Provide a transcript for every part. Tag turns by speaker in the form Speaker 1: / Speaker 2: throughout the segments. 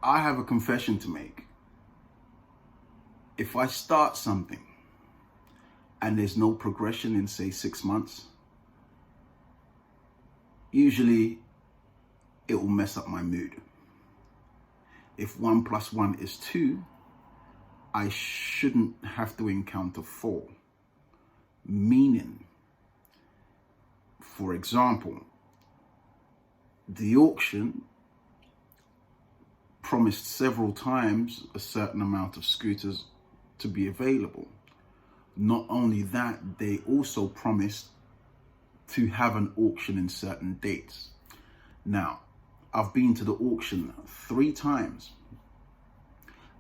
Speaker 1: I have a confession to make. If I start something and there's no progression in, say, 6 months, usually it will mess up my mood. If 1 + 1 is 2, I shouldn't have to encounter 4. Meaning, for example, the auction promised several times a certain amount of scooters to be available. Not only that, they also promised to have an auction in certain dates. Now, I've been to the auction 3 times,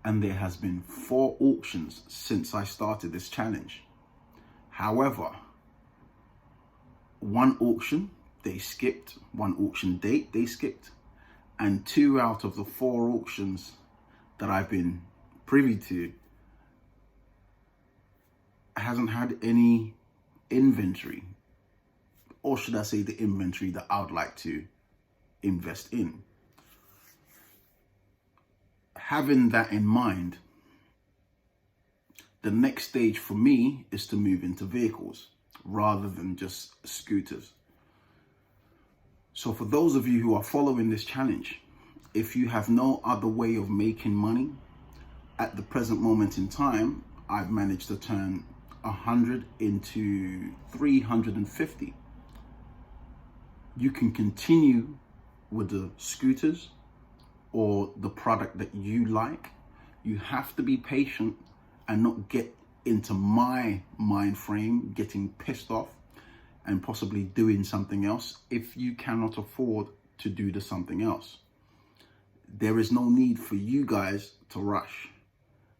Speaker 1: and there has been 4 auctions since I started this challenge. However, 1 auction they skipped, 1 auction date they skipped, and 2 out of the 4 auctions that I've been privy to hasn't had any inventory, or should I say the inventory that I would like to invest in. Having that in mind, the next stage for me is to move into vehicles rather than just scooters. So for those of you who are following this challenge, if you have no other way of making money, at the present moment in time, I've managed to turn 100 into 350. You can continue with the scooters or the product that you like. You have to be patient and not get into my mind frame, getting pissed off and possibly doing something else if you cannot afford to do the something else. There is no need for you guys to rush.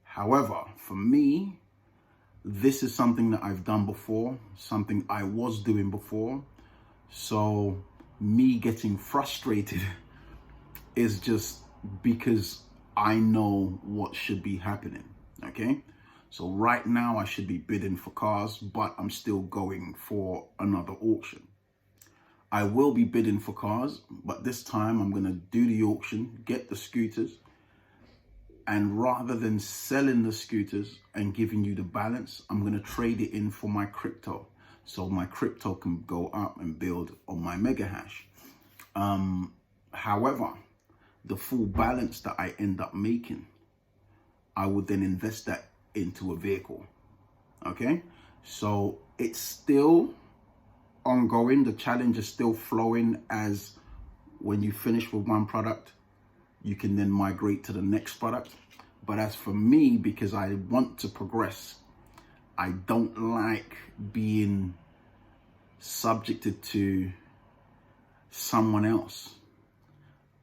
Speaker 1: However, for me, this is something that I've done before, something I was doing before. So me getting frustrated is just because I know what should be happening, okay? So right now I should be bidding for cars, but I'm still going for another auction. I will be bidding for cars, but this time I'm gonna do the auction, get the scooters, and rather than selling the scooters and giving you the balance, I'm gonna trade it in for my crypto. So my crypto can go up and build on my mega hash. However, the full balance that I end up making, I would then invest that into a vehicle, okay? So it's still ongoing. The challenge is still flowing, as when you finish with one product, you can then migrate to the next product. But as for me, because I want to progress, I don't like being subjected to someone else.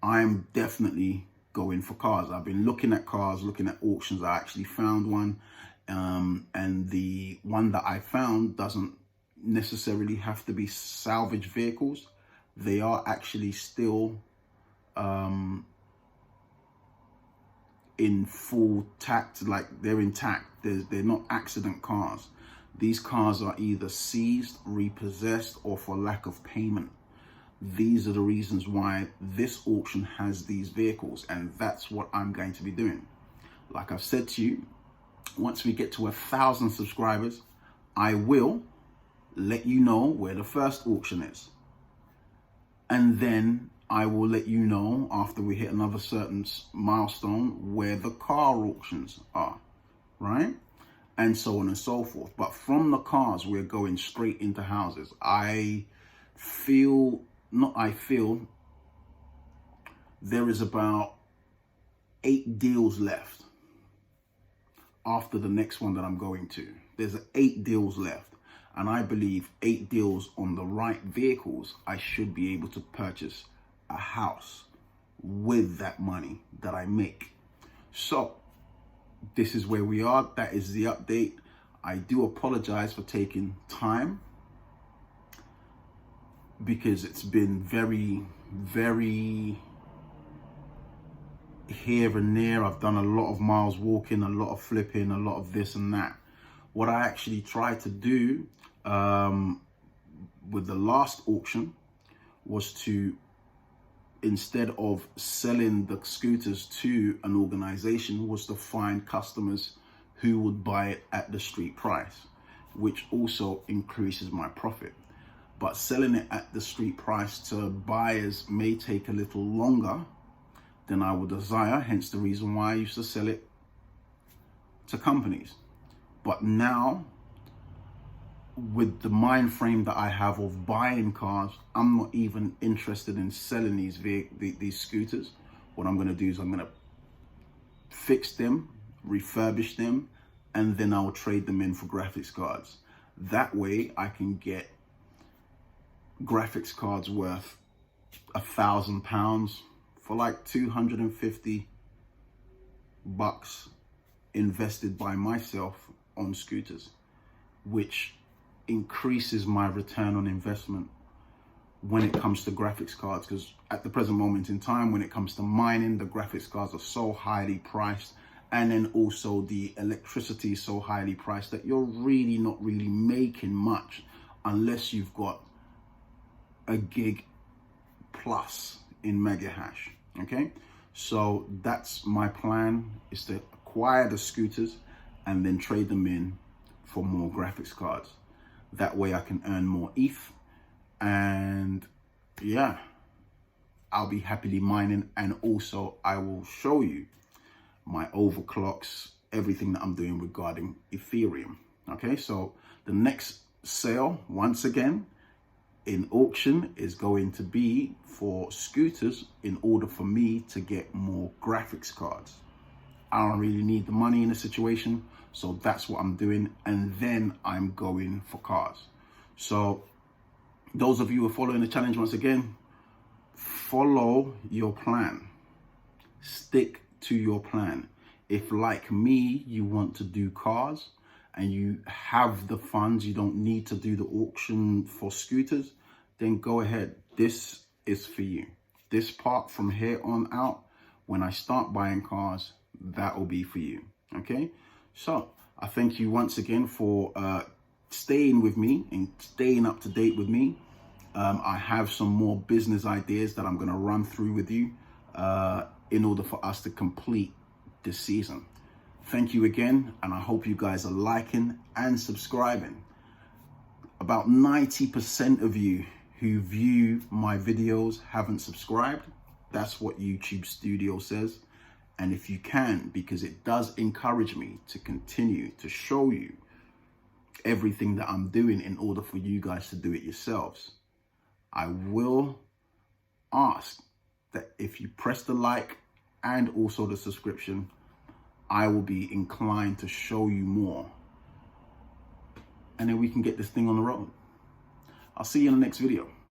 Speaker 1: I'm definitely going for cars. I've been looking at cars, looking at auctions. I actually found one, and the one that I found doesn't necessarily have to be salvage vehicles. They are actually still in full tact, like they're intact. They're not accident cars. These cars are either seized, repossessed, or for lack of payment. These are the reasons why this auction has these vehicles, and that's what I'm going to be doing. Like I've said to you, once we get to 1,000 subscribers, I will let you know where the first auction is. And then I will let you know after we hit another certain milestone where the car auctions are, right? And so on and so forth. But from the cars, we're going straight into houses. There is about 8 deals left after the next one that I'm going to. There's 8 deals left. And I believe 8 deals on the right vehicles, I should be able to purchase a house with that money that I make. So this is where we are. That is the update. I do apologize for taking time, because it's been very, very here and there. I've done a lot of miles walking, a lot of flipping, a lot of this and that. What I actually tried to do with the last auction was to instead of selling the scooters to an organization, was to find customers who would buy it at the street price, which also increases my profit. But selling it at the street price to buyers may take a little longer than I would desire, hence the reason why I used to sell it to companies. But now, with the mind frame that I have of buying cars, I'm not even interested in selling these scooters. What I'm going to do is I'm going to fix them, refurbish them, and then I'll trade them in for graphics cards. That way I can get graphics cards worth £1,000 for like 250 bucks invested by myself on scooters, which increases my return on investment when it comes to graphics cards. Because at the present moment in time, when it comes to mining, the graphics cards are so highly priced, and then also the electricity is so highly priced that you're really not really making much unless you've got a gig plus in mega hash. Okay, so that's my plan, is to acquire the scooters and then trade them in for more graphics cards. That way I can earn more ETH, and yeah, I'll be happily mining, and also I will show you my overclocks, everything that I'm doing regarding Ethereum. Okay, so the next sale, once again, in auction is going to be for scooters in order for me to get more graphics cards. I don't really need the money in the situation, so that's what I'm doing, and then I'm going for cars. So those of you who are following the challenge, once again, follow your plan. Stick to your plan. If, like me, you want to do cars and you have the funds, you don't need to do the auction for scooters, then go ahead. This is for you. This part from here on out, when I start buying cars, that will be for you. Okay, so I thank you once again for staying with me and staying up to date with me. I have some more business ideas that I'm going to run through with you in order for us to complete this season. Thank you again, and I hope you guys are liking and subscribing. About 90% of you who view my videos haven't subscribed. That's what YouTube Studio says. And if you can, because it does encourage me to continue to show you everything that I'm doing in order for you guys to do it yourselves, I will ask that if you press the like and also the subscription, I will be inclined to show you more. And then we can get this thing on the road. I'll see you in the next video.